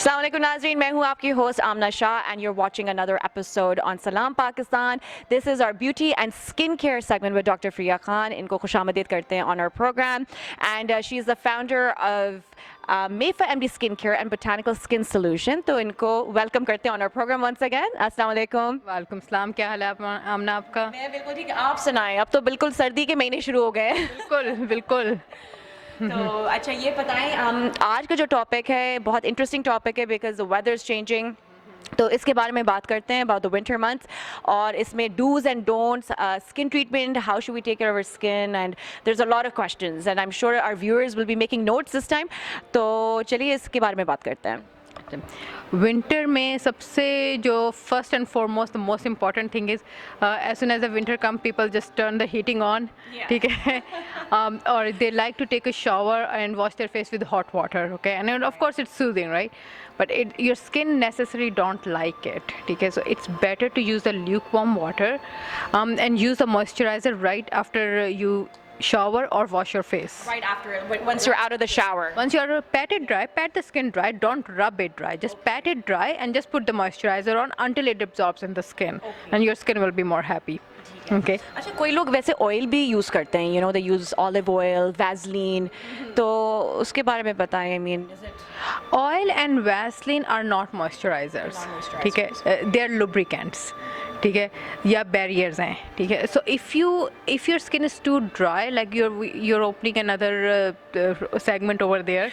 Assalamu alaikum नाज़रीन, मैं हूँ आपकी host Amna Shah and you're watching another episode on Salaam Pakistan. This is our beauty and skincare segment with Dr. Fareeha Khan. इनको खुशामदीद करते हैं on our program and she is the founder of Mefa MD Skincare and Botanical Skin Solution. तो इनको welcome करते हैं on our program once again. Assalamu alaikum. वालेकुम सलाम, क्या हाल है आमना आपका? मैं बिल्कुल ठीक, आप सुनाएं. अब तो बिल्कुल सर्दी के महीने शुरू हो गए. बिल्कुल बिल्कुल. तो अच्छा ये बताएं, आज का जो टॉपिक है बहुत इंटरेस्टिंग टॉपिक है because the weather is changing. तो इसके बारे में बात करते हैं अबाउट द विंटर मंथ्स और इसमें do's and don'ts, skin treatment, how should we take care of our skin and there is a lot of questions and I am sure our viewers will be making notes this time. तो चलिए इसके बारे में बात करते हैं. Winter में सबसे जो first and foremost the most important thing is as soon as the winter come people just turn the heating on. ठीक है. और they like to take a shower and wash their face with hot water. Okay, and of course it's soothing, right? But your skin necessarily don't like it. Okay, so it's better to use the lukewarm water and use the moisturizer right after you shower or wash your face. Right after, once you're out of the shower. Once you're pat it dry, pat the skin dry, don't rub it dry, just pat it dry and just put the moisturizer on until it absorbs in the skin. Okay. And your skin will be more happy. Okay. अच्छा, कोई लोग वैसे oil भी use करते हैं, दे use olive oil, Vaseline, तो उसके बारे में बताएं. I mean, oil and Vaseline are not moisturizers. ठीक है, they are lubricants. ठीक है, या barriers हैं. ठीक है, so if your skin is too dry, like you're opening another segment over there.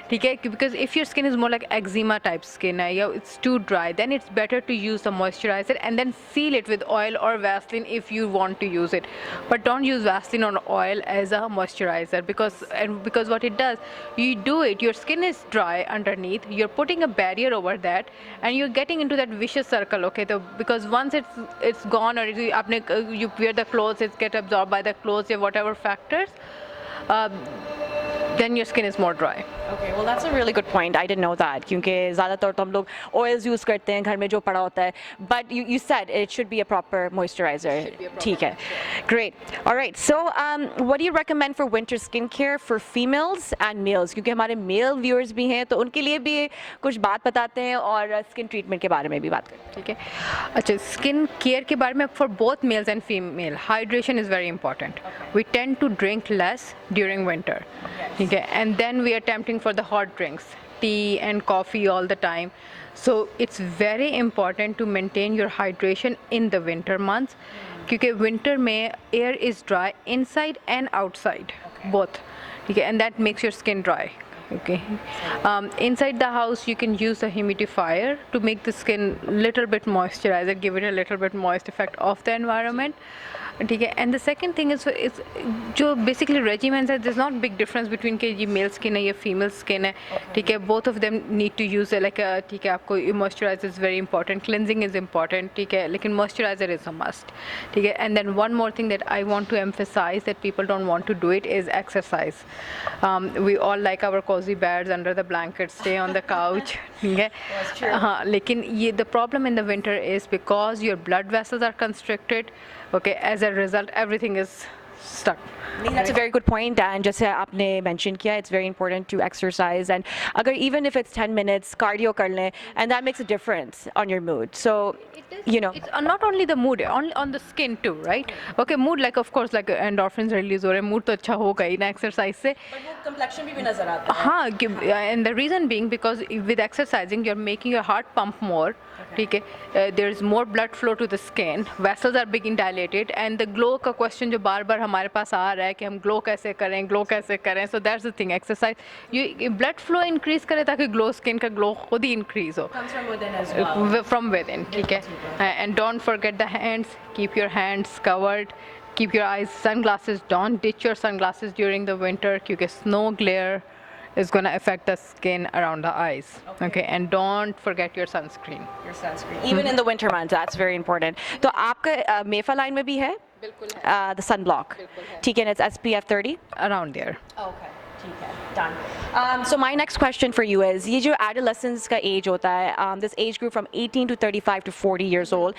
ठीक है, because if your skin is more like eczema type skin है या it's too dry, then it's better to use the moisturizer and then seal it with oil or Vaseline if you want to use it. But don't use Vaseline or oil as a moisturizer because what it does, you do it, your skin is dry underneath, you're putting a barrier over that and you're getting into that vicious circle. Okay, so because once it's gone or you wear the clothes, it gets absorbed by the clothes or whatever factors, then your skin is more dry. Okay, well that's a really good point. I didn't know that क्योंकि ज़्यादातर तो हम लोग oils use करते हैं घर में जो पड़ा होता है. But you said it should be a proper moisturizer. ठीक है. Great. All right. So what do you recommend for winter skincare for females and males? क्योंकि हमारे male viewers भी हैं तो उनके लिए भी कुछ बात बताते हैं और skin treatment के बारे में भी बात करते हैं. ठीक है. अच्छा, skin care के बारे में for both males and female, hydration is very important. Okay. We tend to drink less during winter. Yes. ठीक है. And then we are tempting for the hot drinks, tea and coffee all the time. So it's very important to maintain your hydration in the winter months. क्योंकि winter में air is dry inside and outside, both. Okay, and that makes your skin dry. Okay. Inside the house you can use a humidifier to make the skin little bit moisturizer, give it a little bit moist effect of the environment. ठीक है. And the second thing is जो basically regimens है, there's not big difference between कि ये male skin है या female skin है. ठीक है, both of them need to use like a, ठीक है, आपको moisturizer is very important, cleansing is important. ठीक है, लेकिन moisturizer is a must. ठीक है. And then one more thing that I want to emphasize that people don't want to do it is exercise. We all like our cozy beds under the blankets, stay on the couch. ठीक है. That's true. हाँ, लेकिन ये the problem in the winter is because your blood vessels are constricted. Okay, as a result, everything is stuck. That's a very good point. And जैसे आपने mention किया, it's very important to exercise. And अगर even if it's 10 minutes, cardio कर लें, and that makes a difference on your mood. So, it's not only the mood, on the skin too, right? Okay, mood, like of course, like endorphins release हो रहे हैं, mood तो अच्छा होगा ही ना exercise से. But वो complexion भी नजर आता है. हाँ, and the reason being because with exercising, you're making your heart pump more. ठीक है, there is more blood flow to the skin, vessels are being dilated, and the glow का question जो बार-बार हमारे पास आ रहा है कि हम glow कैसे करें, so that's the thing. Exercise, you blood flow increase करें ताकि glow skin का glow खुद ही increase हो. Comes from within as well. From within, ठीक है. And don't forget the hands. Keep your hands covered. Keep your eyes, sunglasses. Don't ditch your sunglasses during the winter क्योंकि snow glare is going to affect the skin around the eyes. Okay, and don't forget your sunscreen. Even in the winter months, that's very important. तो आपका मेफा line में भी है? बिल्कुल है. The sunblock. ठीक है, it's SPF 30? Around there. Okay. ठीक है, done. So my next question for you is, ये जो adolescence का age होता है, this age group from 18 to 35 to 40 years old,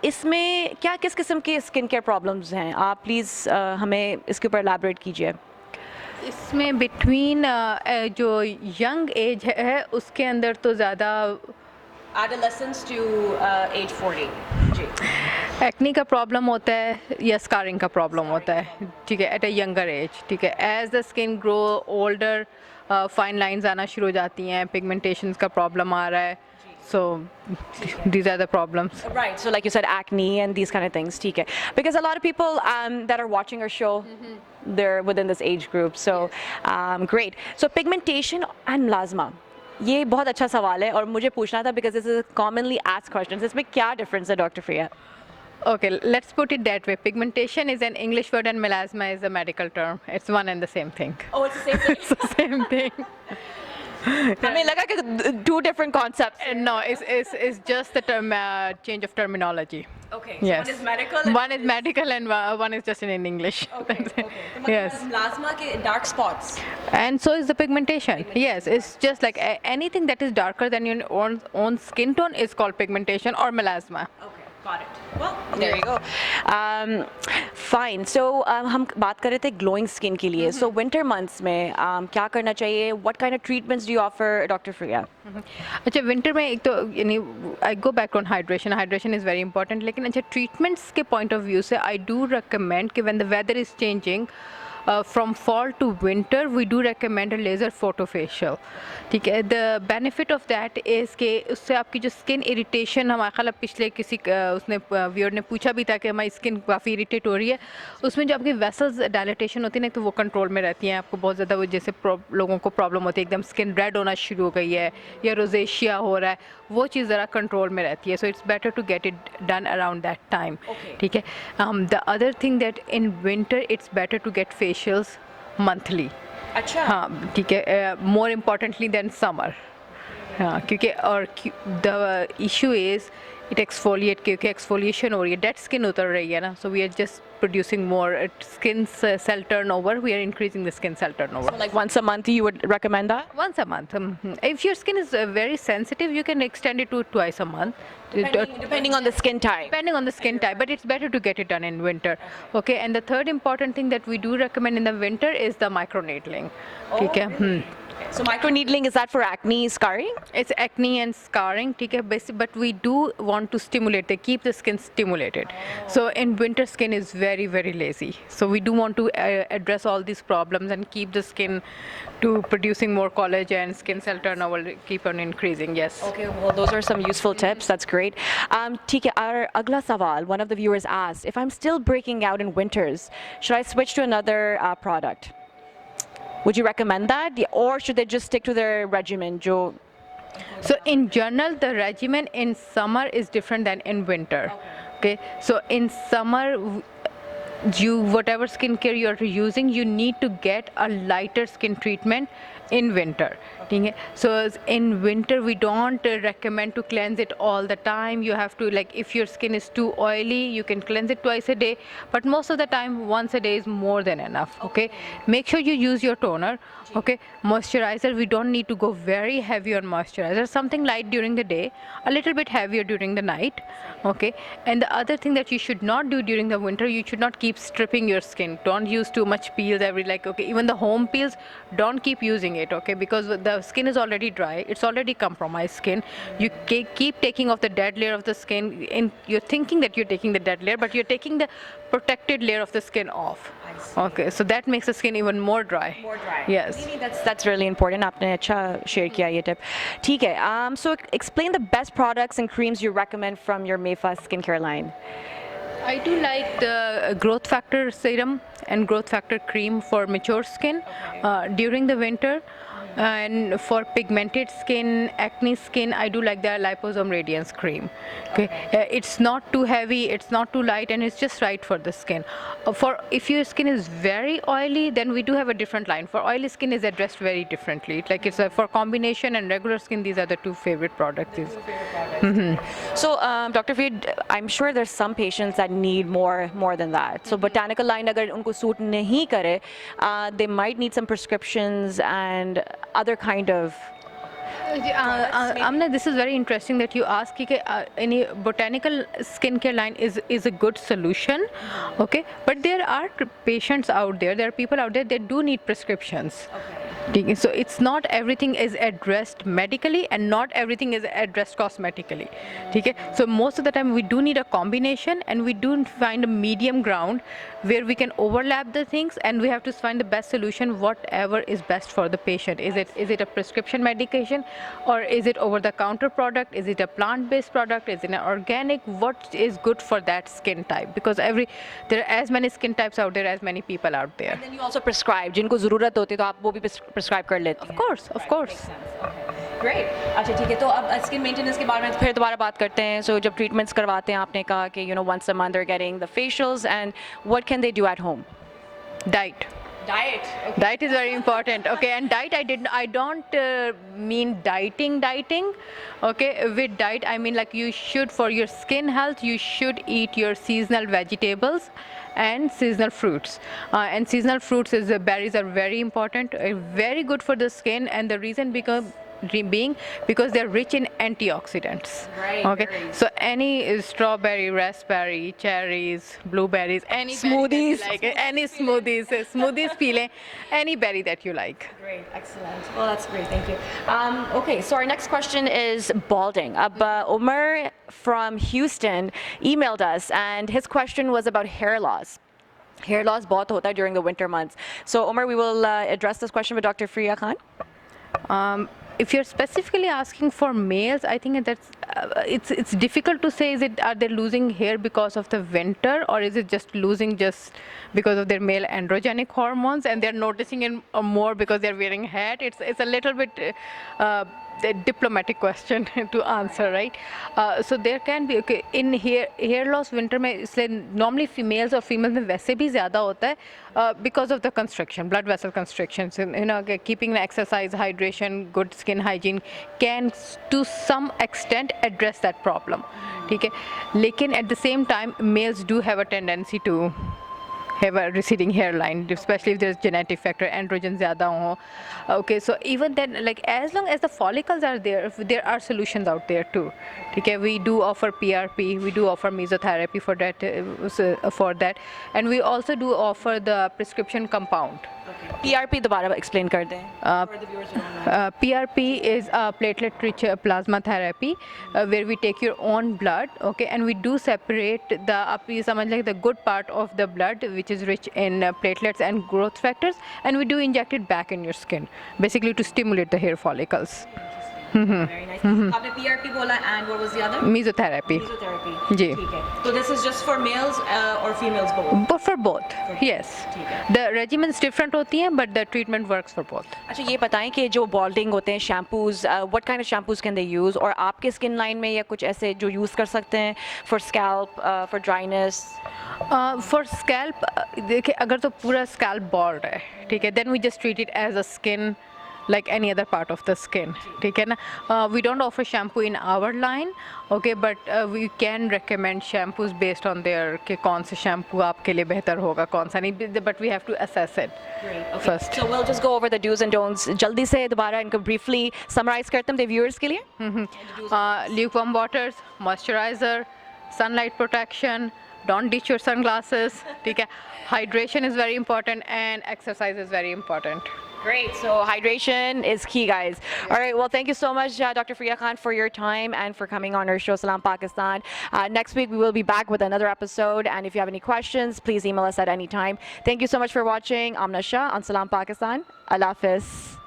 इसमें क्या किस किस्म के skin care problems हैं? आप please हमें इसके ऊपर elaborate कीजिए. इसमें बिटवीन जो यंग एज है उसके अंदर तो ज़्यादा Adolescents to age 40. जी. एक्नी का प्रॉब्लम होता है या स्कारिंग का प्रॉब्लम होता है, ठीक है, एट अ यंगर एज, ठीक है. As the skin grow older fine lines आना शुरू हो जाती हैं, पिगमेंटेशंस का प्रॉब्लम आ रहा है, so these are the problems. Right, so like you said, acne and these kind of things, ठीक है. Because a lot of people that are watching our show, they're within this age group, so great. So pigmentation and melasma, ये बहुत अच्छा सवाल है और मुझे पूछना था because this is a commonly asked questions. इसमें क्या difference है Dr. Fareeha? Okay, let's put it that way. Pigmentation is an English word and melasma is a medical term. It's one and the same thing. Oh, it's the same thing. It's the same thing. हमें लगा कि two different concepts. No, it's just the term, change of terminology. Okay, so Yes. one is medical. One is medical and one is just in English. Okay, okay. तो Yes. मतलब melasma के dark spots. And so is the pigmentation. Yes, it's just like anything that is darker than your own skin tone is called pigmentation or melasma. Okay, got it. Well, there you go. Fine. So हम बात कर रहे थे glowing skin के लिए. So winter months में क्या करना चाहिए? What kind of treatments do you offer, Dr. Fareeha? अच्छा, विंटर में एक तो यानी I go back on hydration. Hydration is very important. लेकिन अच्छा, ट्रीटमेंट्स के पॉइंट ऑफ व्यू से आई डू रिकमेंड कि when the weather is changing from fall to winter we do recommend a laser photofacial, ठीक है. The benefit of that is कि उससे आपकी जो स्किन इरिटेशन, हमारे ख्याल पिछले किसी उसने व्यूअर ने पूछा भी था कि हमारी स्किन काफ़ी इरिटेट हो रही है, उसमें जो आपकी वेसल्स डायलेटेशन होती है ना, तो वो कंट्रोल में रहती हैं. आपको बहुत ज़्यादा वो जैसे लोगों को प्रॉब्लम होती है, एकदम स्किन रेड होना शुरू हो गई है या रोजेशिया हो रहा है, वो चीज़ ज़रा कंट्रोल में रहती है. So it's better to get it done around that time, ठीक है. The other thing that in winter it's better to get facials monthly. अच्छा. हाँ, ठीक है. More importantly than summer. हाँ, क्योंकि और the issue is it exfoliate, क्योंकि एक्सफोलिएशन हो रही है, डेड स्किन उतर रही है ना, so we are just producing more skin cell turnover. We are increasing the skin cell turnover. So like once a month you would recommend that? Once a month. If your skin is very sensitive, you can extend it to twice a month. Depending on the skin type. Depending on the skin type, but it's better to get it done in winter. Okay, and the third important thing that we do recommend in the winter is the microneedling. Okay. So microneedling, is that for acne, scarring? It's acne and scarring, ठीक है, but we do want to stimulate, they keep the skin stimulated. So in winter, skin is very, very lazy. So we do want to address all these problems and keep the skin to producing more collagen, skin cell turnover keep on increasing. Yes. Okay, well those are some useful tips. That's great. ठीक है, our अगला सवाल, one of the viewers asked, if I'm still breaking out in winters, should I switch to another product? Would you recommend that, or should they just stick to their regimen? Jo? So in general, the regimen in summer is different than in winter. Okay. So in summer, whatever skincare you are using, you need to get a lighter skin treatment in winter. Okay. So in winter, we don't recommend to cleanse it all the time. You have to, like, if your skin is too oily, you can cleanse it twice a day, but most of the time once a day is more than enough. Okay. Make sure you use your toner. Okay. Moisturizer, we don't need to go very heavy on moisturizer. Something light during the day, a little bit heavier during the night. Okay. And the other thing that you should not do during the winter, you should not keep stripping your skin. Don't use too much peels okay, even the home peels, don't keep using it. Okay, because the skin is already dry, it's already compromised skin. You keep taking off the dead layer of the skin, and you're thinking that you're taking the dead layer, but you're taking the protected layer of the skin off. Okay, so that makes the skin even more dry. More dry. Yes. That's really important. आपने अच्छा share किया ये tip. ठीक है. So explain the best products and creams you recommend from your Mayfa skincare line. I do like the growth factor serum and growth factor cream for mature skin during the winter. And for pigmented skin, acne skin, I do like the liposome radiance cream. Okay, it's not too heavy, it's not too light, and it's just right for the skin. For if your skin is very oily, then we do have a different line. For oily skin is addressed very differently. Like it's for combination and regular skin, these are the two favorite products. So Dr. Fareeha, I'm sure there's some patients that need more than that. So botanical line अगर उनको suit नहीं करे, they might need some prescriptions and other kind of Amna, this is very interesting that you ask कि any botanical skincare line is a good solution, okay? But there are patients out there, there are people out there that do need prescriptions. ठीक है? So it's not everything is addressed medically and not everything is addressed cosmetically. ठीक है? So most of the time we do need a combination and we do find a medium ground where we can overlap the things and we have to find the best solution, whatever is best for the patient. Is it a prescription medication or is it over the counter product? Is it a plant based product? Is it an organic? What is good for that skin type? Because there are as many skin types out there as many people out there. And then you also prescribe, जिनको ज़रूरत होती है तो आप वो भी prescribe कर लेती हैं. Of course. Great. अच्छा ठीक है, तो अब स्किन मेंटेनेंस के बारे में फिर दोबारा बात करते हैं. So जब ट्रीटमेंट्स करवाते हैं आपने कहा कि once a month they're getting the facials, and what can they do at home? Diet. Diet is very important. Okay, and diet I don't mean dieting. Okay, with diet I mean like you should, for your skin health, you should eat your seasonal vegetables and seasonal fruits. And seasonal fruits is berries are very important, very good for the skin, and the reason being because they're rich in antioxidants. Right, Okay, berries. so any strawberry, raspberry, cherries, blueberries, any Smoothies. any smoothies pee लें, any berry that you like. Great, excellent. Well, that's great, thank you. Okay, so our next question is balding. Umar from Houston emailed us, and his question was about hair loss. Hair loss बहुत होता है during the winter months. So Umar, we will address this question with Dr. Fareeha Khan. If you're specifically asking for males, I think that's it's difficult to say. Are they losing hair because of the winter, or is it just losing just because of their male androgenic hormones, and they're noticing it more because they're wearing hat? It's a little bit a diplomatic question to answer, right? So there can be in hair loss winter में इसलिए normally females or females में वैसे भी ज़्यादा होता है because of the constriction, blood vessel constrictions. Keeping the exercise, hydration, good skin hygiene can to some extent address that problem. ठीक है, लेकिन at the same time males do have a tendency to have a receding hairline, especially if there's genetic factor, androgen zyada ho. Okay, so even then, like as long as the follicles are there, there are solutions out there too. Okay, we do offer PRP, we do offer mesotherapy for that, and we also do offer the prescription compound. PRP दोबारा explain कर दें for the viewers who don't know. PRP is a platelet-rich plasma therapy where we take your own blood, okay, and we do separate the good part of the blood, which is rich in platelets and growth factors, and we do inject it back in your skin, basically to stimulate the hair follicles. Very nice. आपने PRP बोला, and what was the other? Mesotherapy. Mesotherapy. जी. ठीक है. So this is just for males or females both? But for both, yes. ठीक है. The regimens different होती हैं, but the treatment works for both. अच्छा ये बताएं कि जो balding होते हैं shampoos, what kind of shampoos can they use, और आपके skin line में या कुछ ऐसे जो use कर सकते हैं for scalp, for dryness? For scalp, देखिए अगर तो पूरा scalp bald है, ठीक है, then we just treat it as a skin like any other part of the skin. ठीक है ना? We don't offer shampoo in our line, okay, but we can recommend shampoos based on their कि कौन सा shampoo आपके लिए बेहतर होगा, कौन सा नहीं, but we have to assess it first. So we'll just go over the do's and don'ts. जल्दी से दोबारा इनको briefly summarize करते हैं the viewers के लिए. Lukewarm waters, moisturizer, sunlight protection, don't ditch your sunglasses, ठीक है? Hydration is very important and exercise is very important. Great. So hydration is key, guys. All right. Well, thank you so much, Dr. Fareeha Khan, for your time and for coming on our show, Salaam Pakistan. Next week, we will be back with another episode. And if you have any questions, please email us at any time. Thank you so much for watching. Amna Shah on Salaam Pakistan. Allah Hafiz.